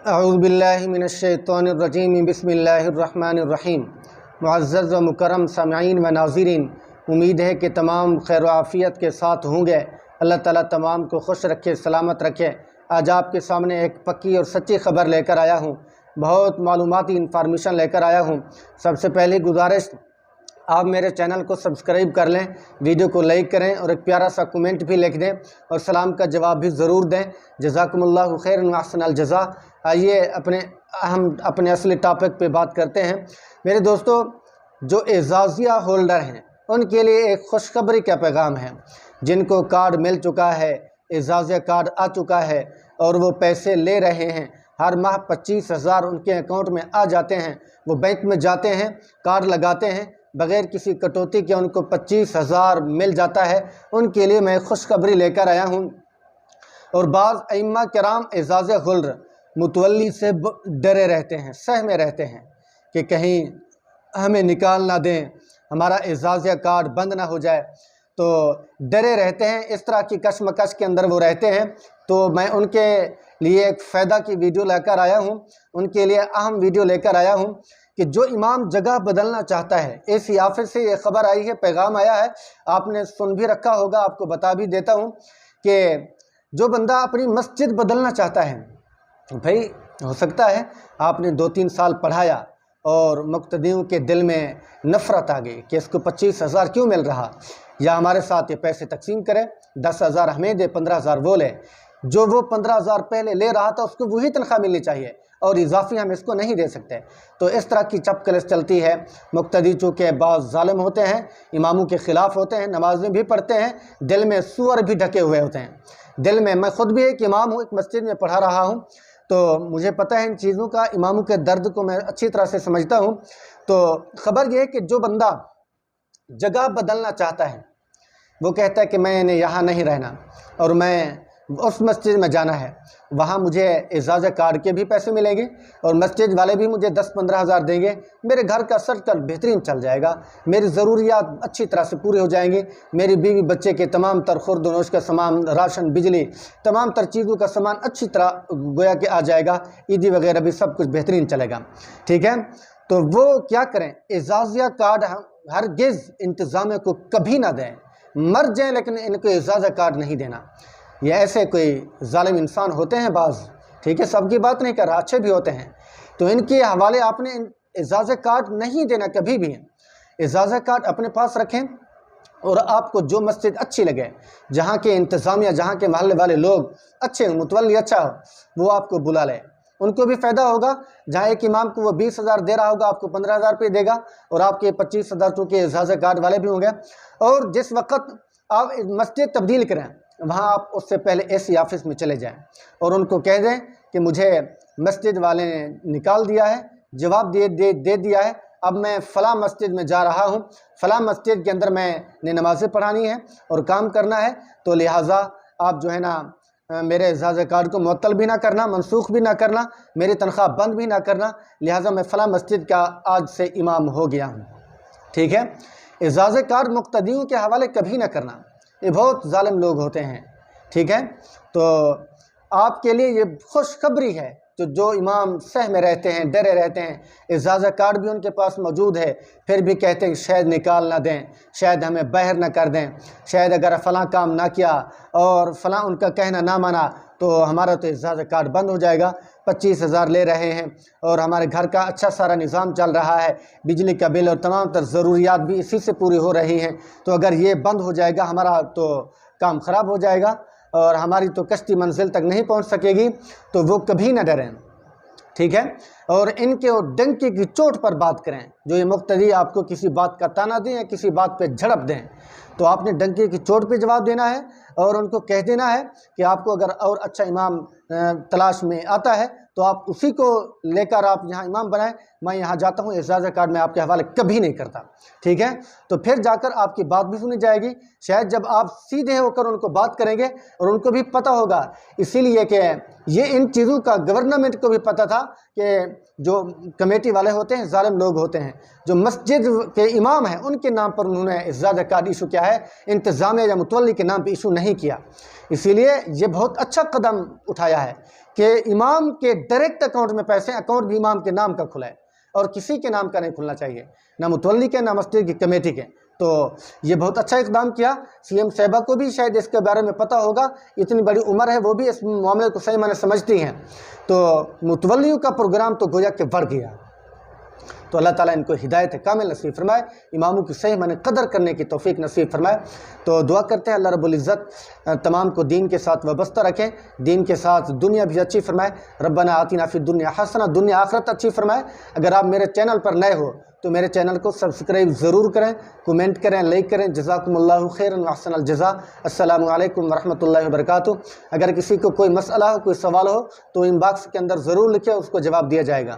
اعوذ باللہ من الشیطان الرجیم بسم اللہ الرحمن الرحیم۔ معزز و مکرم سامعین و ناظرین، امید ہے کہ تمام خیر و عافیت کے ساتھ ہوں گے۔ اللہ تعالیٰ تمام کو خوش رکھے، سلامت رکھے۔ آج آپ کے سامنے ایک پکی اور سچی خبر لے کر آیا ہوں، بہت معلوماتی انفارمیشن لے کر آیا ہوں۔ سب سے پہلی گزارش، آپ میرے چینل کو سبسکرائب کر لیں، ویڈیو کو لائک کریں اور ایک پیارا سا کمنٹ بھی لکھ دیں اور سلام کا جواب بھی ضرور دیں۔ جزاکم اللہ خیر و احسن الجزا۔ آئیے اپنے اصلی ٹاپک پہ بات کرتے ہیں۔ میرے دوستو، جو اعزازیہ ہولڈر ہیں ان کے لیے ایک خوشخبری کا پیغام ہے۔ جن کو کارڈ مل چکا ہے، اعزازیہ کارڈ آ چکا ہے اور وہ پیسے لے رہے ہیں، ہر ماہ 25,000 ان کے اکاؤنٹ میں آ جاتے ہیں، وہ بینک میں جاتے ہیں، کارڈ لگاتے ہیں، بغیر کسی کٹوتی کے ان کو 25,000 مل جاتا ہے۔ ان کے لیے میں خوشخبری لے کر آیا ہوں۔ اور بعض ائمہ کرام اعزازیہ ہولڈر متولی سے ڈرے رہتے ہیں، سہمے رہتے ہیں کہ کہیں ہمیں نکال نہ دیں، ہمارا اعزازیہ کارڈ بند نہ ہو جائے، تو ڈرے رہتے ہیں، اس طرح کی کشمکش کے اندر وہ رہتے ہیں۔ تو میں ان کے لیے ایک فائدہ کی ویڈیو لے کر آیا ہوں، ان کے لیے اہم ویڈیو لے کر آیا ہوں کہ جو امام جگہ بدلنا چاہتا ہے، اسی آفس سے یہ خبر آئی ہے، پیغام آیا ہے، آپ نے سن بھی رکھا ہوگا، آپ کو بتا بھی دیتا ہوں کہ جو بندہ اپنی مسجد بدلنا چاہتا ہے، بھائی ہو سکتا ہے آپ نے 2-3 سال پڑھایا اور مقتدیوں کے دل میں نفرت آ گئی کہ اس کو 25,000 کیوں مل رہا، یا ہمارے ساتھ یہ پیسے تقسیم کرے، 10,000 ہمیں دے، 15,000 وہ لے۔ جو وہ 15,000 پہلے لے رہا تھا اس کو وہی تنخواہ ملنی چاہیے اور اضافی ہم اس کو نہیں دے سکتے۔ تو اس طرح کی چپ کلس چلتی ہے۔ مقتدی چونکہ بعض ظالم ہوتے ہیں، اماموں کے خلاف ہوتے ہیں، نمازیں بھی پڑھتے ہیں، دل میں سور بھی ڈھکے ہوئے ہوتے ہیں۔ دل میں خود بھی ایک امام ہوں، ایک مسجد میں پڑھا رہا ہوں، تو مجھے پتہ ہے ان چیزوں کا، اماموں کے درد کو میں اچھی طرح سے سمجھتا ہوں۔ تو خبر یہ ہے کہ جو بندہ جگہ بدلنا چاہتا ہے، وہ کہتا ہے کہ میں نے یہاں نہیں رہنا اور میں اس مسجد میں جانا ہے، وہاں مجھے اعزازیہ کارڈ کے بھی پیسے ملیں گے اور مسجد والے بھی مجھے 10-15,000 دیں گے، میرے گھر کا سرکل بہترین چل جائے گا، میری ضروریات اچھی طرح سے پورے ہو جائیں گی، میری بیوی بچے کے تمام تر خورد و نوش کا سامان، راشن، بجلی، تمام تر چیزوں کا سامان اچھی طرح گویا کہ آ جائے گا، عیدی وغیرہ بھی سب کچھ بہترین چلے گا، ٹھیک ہے۔ تو وہ کیا کریں، اعزازیہ کارڈ ہرگز انتظامیہ کو کبھی نہ دیں، مر جائیں لیکن ان کو اعزازیہ کارڈ نہیں دینا۔ یہ ایسے کوئی ظالم انسان ہوتے ہیں بعض، ٹھیک ہے، سب کی بات نہیں کر رہا، اچھے بھی ہوتے ہیں، تو ان کے حوالے آپ نے اعزازیہ کارڈ نہیں دینا کبھی بھی۔ اعزازیہ کارڈ اپنے پاس رکھیں اور آپ کو جو مسجد اچھی لگے، جہاں کے انتظامیہ، جہاں کے محلے والے لوگ اچھے ہوں، متولی اچھا ہو، وہ آپ کو بلا لے، ان کو بھی فائدہ ہوگا۔ جہاں ایک امام کو وہ 20,000 دے رہا ہوگا، آپ کو 15,000 روپے دے گا اور آپ کے 25,000 چونکہ اعزازیہ کارڈ والے بھی ہوں گے۔ اور جس وقت آپ مسجد تبدیل کریں، وہاں آپ اس سے پہلے ایسی آفس میں چلے جائیں اور ان کو کہہ دیں کہ مجھے مسجد والے نے نکال دیا ہے، جواب دے دیا ہے، اب میں فلاں مسجد میں جا رہا ہوں، فلاں مسجد کے اندر میں نے نمازیں پڑھانی ہے اور کام کرنا ہے، تو لہٰذا آپ جو ہے نا میرے اعزازیہ کارڈ کو معطل بھی نہ کرنا، منسوخ بھی نہ کرنا، میری تنخواہ بند بھی نہ کرنا، لہٰذا میں فلاں مسجد کا آج سے امام ہو گیا ہوں، ٹھیک ہے۔ اعزازیہ کارڈ مقتدیوں کے حوالے کبھی نہ کرنا، یہ بہت ظالم لوگ ہوتے ہیں، ٹھیک ہے۔ تو آپ کے لیے یہ خوشخبری ہے، جو امام سہ میں رہتے ہیں، ڈرے رہتے ہیں، اعزازیہ کارڈ بھی ان کے پاس موجود ہے، پھر بھی کہتے ہیں کہ شاید نکال نہ دیں، شاید ہمیں باہر نہ کر دیں، شاید اگر فلاں کام نہ کیا اور فلاں ان کا کہنا نہ مانا تو ہمارا تو اعزازیہ کارڈ بند ہو جائے گا۔ 25,000 لے رہے ہیں اور ہمارے گھر کا اچھا سارا نظام چل رہا ہے، بجلی کا بل اور تمام تر ضروریات بھی اسی سے پوری ہو رہی ہیں، تو اگر یہ بند ہو جائے گا ہمارا تو کام خراب ہو جائے گا اور ہماری تو کشتی منزل تک نہیں پہنچ سکے گی۔ تو وہ کبھی نہ ڈریں، ٹھیک ہے۔ اور ان کے ڈنکی کی چوٹ پر بات کریں، جو یہ مقتدی آپ کو کسی بات کا تانا دیں یا کسی بات پہ جھڑپ دیں، تو آپ نے ڈنکی کی چوٹ پہ جواب دینا ہے اور ان کو کہہ دینا ہے کہ آپ کو اگر اور اچھا امام تلاش میں آتا ہے تو آپ اسی کو لے کر آپ یہاں امام بنائیں، میں یہاں جاتا ہوں، اعزازیہ کارڈ میں آپ کے حوالے کبھی نہیں کرتا، ٹھیک ہے۔ تو پھر جا کر آپ کی بات بھی سنی جائے گی، شاید جب آپ سیدھے ہو کر ان کو بات کریں گے اور ان کو بھی پتہ ہوگا، اسی لیے کہ یہ ان چیزوں کا گورنمنٹ کو بھی پتہ تھا کہ جو کمیٹی والے ہوتے ہیں ظالم لوگ ہوتے ہیں، جو مسجد کے امام ہیں ان کے نام پر انہوں نے اعزازیہ کارڈ ایشو کیا ہے، انتظامیہ یا متولی کے نام پہ ایشو نہیں کیا، اسی لیے یہ بہت اچھا قدم اٹھایا ہے کہ امام کے ڈائریکٹ اکاؤنٹ میں پیسے، اکاؤنٹ بھی امام کے نام کا کھلا ہے اور کسی کے نام کا نہیں کھلنا چاہیے، نہ متولی کے نہ مسجد کی کمیٹی کے۔ تو یہ بہت اچھا اقدام کیا۔ سی ایم صاحبہ کو بھی شاید اس کے بارے میں پتہ ہوگا، اتنی بڑی عمر ہے، وہ بھی اس معاملے کو صحیح معنی سمجھتی ہیں۔ تو متولیوں کا پروگرام تو گویا کہ بڑھ گیا۔ تو اللہ تعالیٰ ان کو ہدایت کامل نصیب فرمائے، اماموں کی صحیح معنی قدر کرنے کی توفیق نصیب فرمائے۔ تو دعا کرتے ہیں اللہ رب العزت تمام کو دین کے ساتھ وابستہ رکھیں، دین کے ساتھ دنیا بھی اچھی فرمائے۔ ربنا آتنا فی الدنیا حسنہ، دنیا آخرت اچھی فرمائے۔ اگر آپ میرے چینل پر نئے ہو تو میرے چینل کو سبسکرائب ضرور کریں، کومنٹ کریں، لائک کریں۔ جزاکم اللہ خیرا واحسن الجزاء۔ السلام علیکم ورحمۃ اللہ وبرکاتہ۔ اگر کسی کو کوئی مسئلہ ہو، کوئی سوال ہو تو ان باکس کے اندر ضرور لکھیں، اس کو جواب دیا جائے گا۔